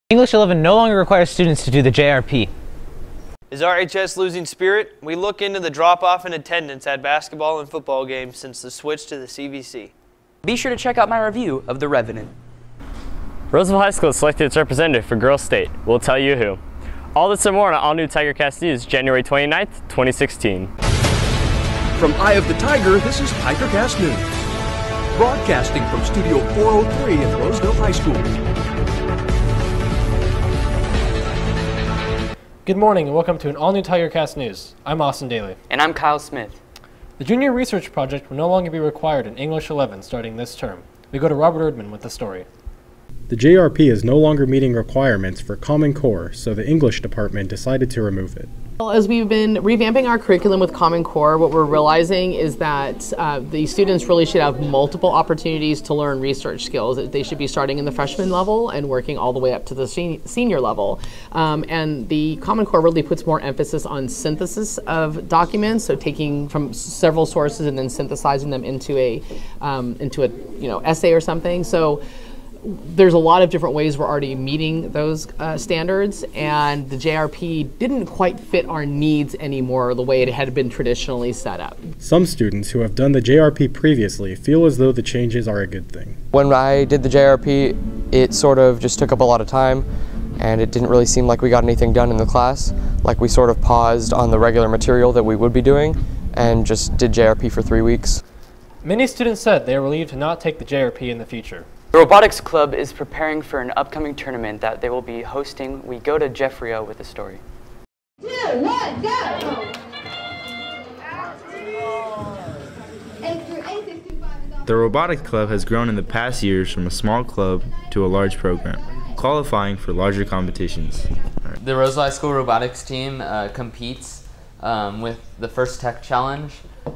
English 11 no longer requires students to do the JRP. Is RHS losing spirit? We look into the drop-off in attendance at basketball and football games since the switch to the CVC. Be sure to check out my review of The Revenant. Roseville High School has selected its representative for Girls State. We'll tell you who. All this and more on all new TigerCast News, January 29th, 2016. From Eye of the Tiger, this is TigerCast News. Broadcasting from Studio 403 in Roseville High School. Good morning and welcome to an all-new TigerCast News. I'm Austin Daly. And I'm Kyle Smith. The Junior Research Project will no longer be required in English 11 starting this term. We go to Robert Erdman with the story. The JRP is no longer meeting requirements for Common Core, so the English department decided to remove it. Well, as we've been revamping our curriculum with Common Core, what we're realizing is that the students really should have multiple opportunities to learn research skills. They should be starting in the freshman level and working all the way up to the senior level. And the Common Core really puts more emphasis on synthesis of documents, so taking from several sources and then synthesizing them into a essay or something. So there's a lot of different ways we're already meeting those standards, and the JRP didn't quite fit our needs anymore the way it had been traditionally set up. Some students who have done the JRP previously feel as though the changes are a good thing. When I did the JRP, it sort of just took up a lot of time, and it didn't really seem like we got anything done in the class. Like, we sort of paused on the regular material that we would be doing and just did JRP for 3 weeks. Many students said they are relieved to not take the JRP in the future. The Robotics Club is preparing for an upcoming tournament that they will be hosting. We go to Jeff Rio with the story. 2, 1, go! The Robotics Club has grown in the past years from a small club to a large program, qualifying for larger competitions. The Roseville High School robotics team competes with the First Tech Challenge.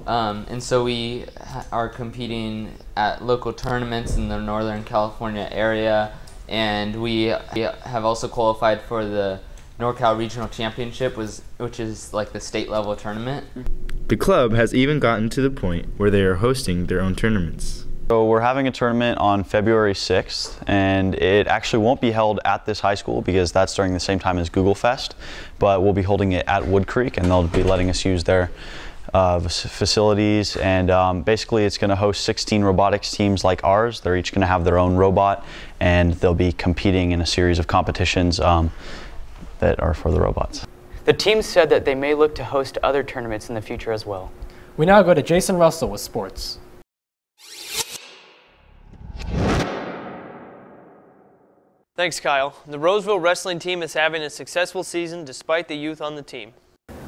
And so we are competing at local tournaments in the Northern California area, and we have also qualified for the NorCal Regional Championship, which is like the state level tournament. The club has even gotten to the point where they are hosting their own tournaments. So we're having a tournament on February 6th, and it actually won't be held at this high school because that's during the same time as Google Fest, but we'll be holding it at Wood Creek, and they'll be letting us use their facilities, and basically it's going to host 16 robotics teams like ours. They're each going to have their own robot, and they'll be competing in a series of competitions that are for the robots. The team said that they may look to host other tournaments in the future as well. We now go to Jason Russell with sports. Thanks, Kyle. The Roseville wrestling team is having a successful season despite the youth on the team.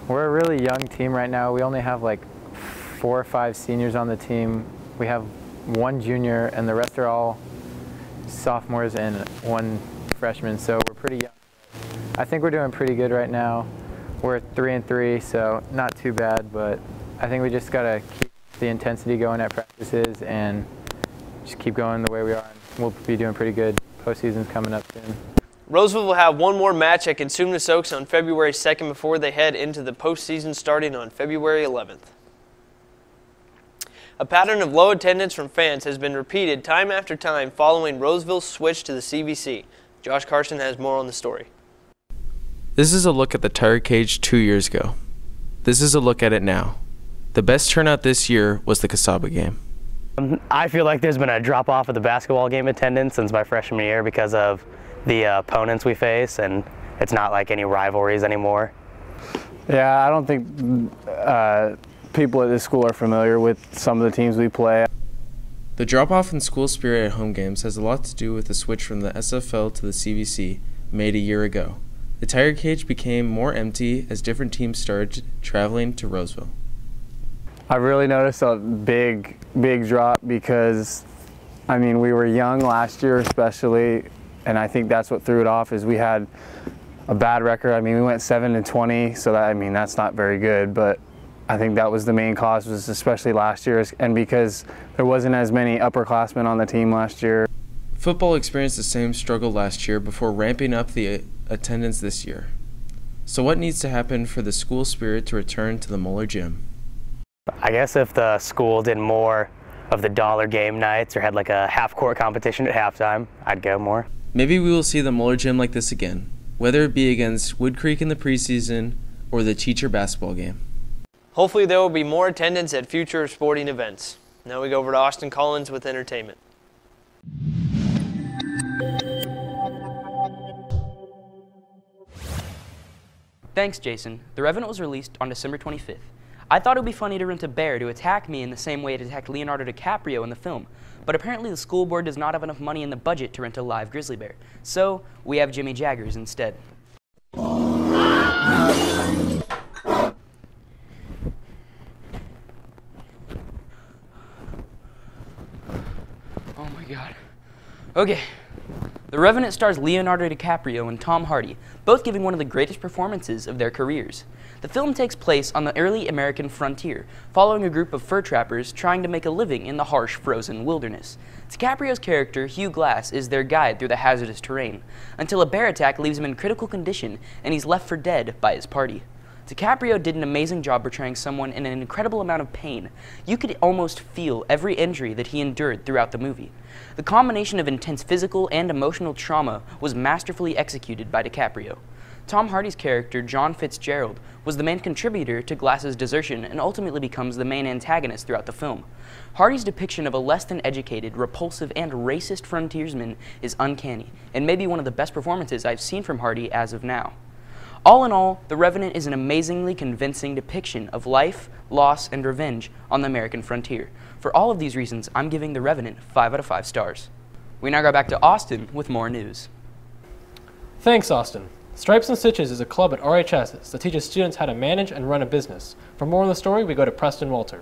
We're a really young team right now. We only have like 4 or 5 seniors on the team. We have 1 junior, and the rest are all sophomores and 1 freshman, so we're pretty young. I think we're doing pretty good right now. We're 3-3, so not too bad, but I think we just gotta keep the intensity going at practices and just keep going the way we are, and we'll be doing pretty good. Postseason's coming up soon. Roseville will have one more match at Consumnes Oaks on February 2nd before they head into the postseason starting on February 11th. A pattern of low attendance from fans has been repeated time after time following Roseville's switch to the CVC. Josh Carson has more on the story. This is a look at the Tiger Cage 2 years ago. This is a look at it now. The best turnout this year was the Casaba game. I feel like there's been a drop-off of the basketball game attendance since my freshman year because of the opponents we face, and it's not like any rivalries anymore. Yeah, I don't think people at this school are familiar with some of the teams we play. The drop-off in school spirit at home games has a lot to do with the switch from the SFL to the CVC made a year ago. The Tiger Cage became more empty as different teams started traveling to Roseville. I really noticed a big drop because, I mean, we were young last year especially, and I think that's what threw it off. Is we had a bad record. I mean, we went 7-20, so that, I mean, that's not very good, but I think that was the main cause, was especially last year, and because there wasn't as many upperclassmen on the team last year. Football experienced the same struggle last year before ramping up the attendance this year. So what needs to happen for the school spirit to return to the Moeller Gym? I guess if the school did more of the dollar game nights or had like a half-court competition at halftime, I'd go more. Maybe we will see the Muller Gym like this again, whether it be against Wood Creek in the preseason or the teacher basketball game. Hopefully there will be more attendance at future sporting events. Now we go over to Austin Collins with entertainment. Thanks, Jason. The Revenant was released on December 25th. I thought it would be funny to rent a bear to attack me in the same way it attacked Leonardo DiCaprio in the film, but apparently the school board does not have enough money in the budget to rent a live grizzly bear, so we have Jimmy Jaggers instead. Oh my god. Okay. The Revenant stars Leonardo DiCaprio and Tom Hardy, both giving one of the greatest performances of their careers. The film takes place on the early American frontier, following a group of fur trappers trying to make a living in the harsh, frozen wilderness. DiCaprio's character, Hugh Glass, is their guide through the hazardous terrain, until a bear attack leaves him in critical condition and he's left for dead by his party. DiCaprio did an amazing job portraying someone in an incredible amount of pain. You could almost feel every injury that he endured throughout the movie. The combination of intense physical and emotional trauma was masterfully executed by DiCaprio. Tom Hardy's character, John Fitzgerald, was the main contributor to Glass's desertion and ultimately becomes the main antagonist throughout the film. Hardy's depiction of a less than educated, repulsive, and racist frontiersman is uncanny, and maybe one of the best performances I've seen from Hardy as of now. All in all, The Revenant is an amazingly convincing depiction of life, loss, and revenge on the American frontier. For all of these reasons, I'm giving The Revenant 5 out of 5 stars. We now go back to Austin with more news. Thanks, Austin. Stripes and Stitches is a club at RHS that teaches students how to manage and run a business. For more on the story, we go to Preston Walter.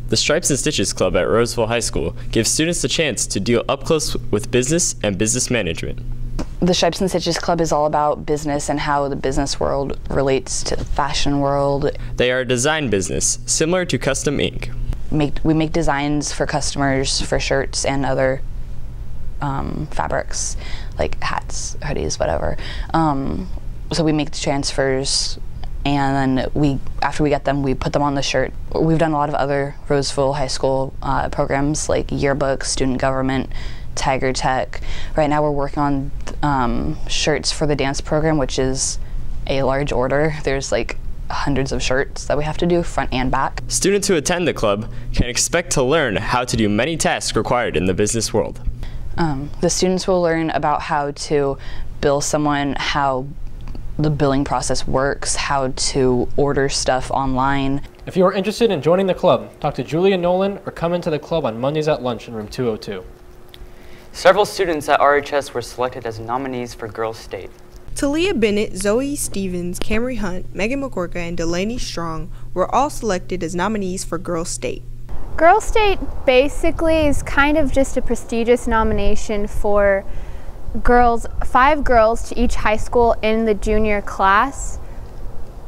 The Stripes and Stitches Club at Roseville High School gives students the chance to deal up close with business and business management. The Stripes and Stitches Club is all about business and how the business world relates to the fashion world. They are a design business, similar to Custom Ink. We make designs for customers for shirts and other fabrics, like hats, hoodies, whatever. So we make the transfers, and then after we get them, we put them on the shirt. We've done a lot of other Roseville High School programs like yearbook, student government, Tiger Tech. Right now we're working on shirts for the dance program, which is a large order. There's like hundreds of shirts that we have to do, front and back. Students who attend the club can expect to learn how to do many tasks required in the business world. The students will learn about how to bill someone, how the billing process works, how to order stuff online. If you are interested in joining the club, talk to Julia Nolan or come into the club on Mondays at lunch in room 202. Several students at RHS were selected as nominees for Girls State. Talia Bennett, Zoe Stevens, Camry Hunt, Megan McGorka, and Delaney Strong were all selected as nominees for Girls State. Girls State basically is kind of just a prestigious nomination for girls, 5 girls to each high school in the junior class,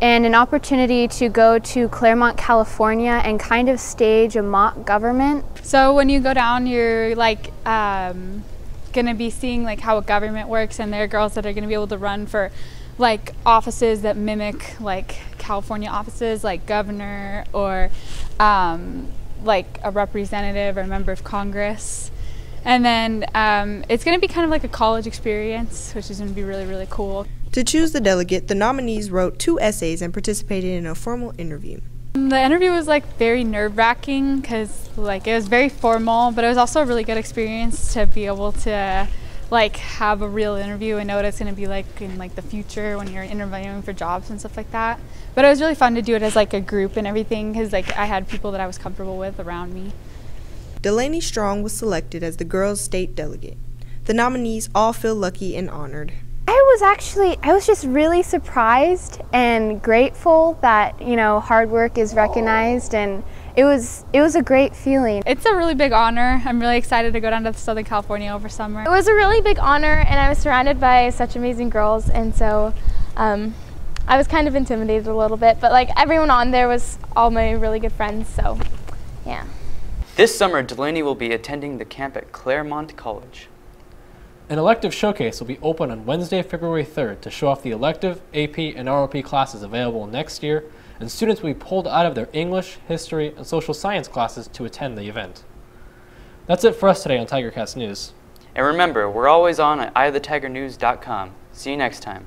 and an opportunity to go to Claremont, California and kind of stage a mock government. So when you go down, you're like gonna be seeing like how a government works, and there are girls that are gonna be able to run for like offices that mimic like California offices, like governor or like a representative or a member of Congress. And then it's going to be kind of like a college experience, which is going to be really, really cool. To choose the delegate, the nominees wrote 2 essays and participated in a formal interview. The interview was like very nerve-wracking because like it was very formal, but it was also a really good experience to be able to like have a real interview and know what it's going to be like in like the future when you're interviewing for jobs and stuff like that. But it was really fun to do it as like a group and everything because like I had people that I was comfortable with around me. Delaney Strong was selected as the girls' state delegate. The nominees all feel lucky and honored. I was just really surprised and grateful that, you know, hard work is recognized, and it was a great feeling. It's a really big honor. I'm really excited to go down to Southern California over summer. It was a really big honor, and I was surrounded by such amazing girls, and so I was kind of intimidated a little bit, but like everyone on there was all my really good friends, so yeah. This summer, Delaney will be attending the camp at Claremont College. An elective showcase will be open on Wednesday, February 3rd to show off the elective, AP, and ROP classes available next year, and students will be pulled out of their English, history, and social science classes to attend the event. That's it for us today on TigerCast News. And remember, we're always on at eyeofthetigernews.com. See you next time.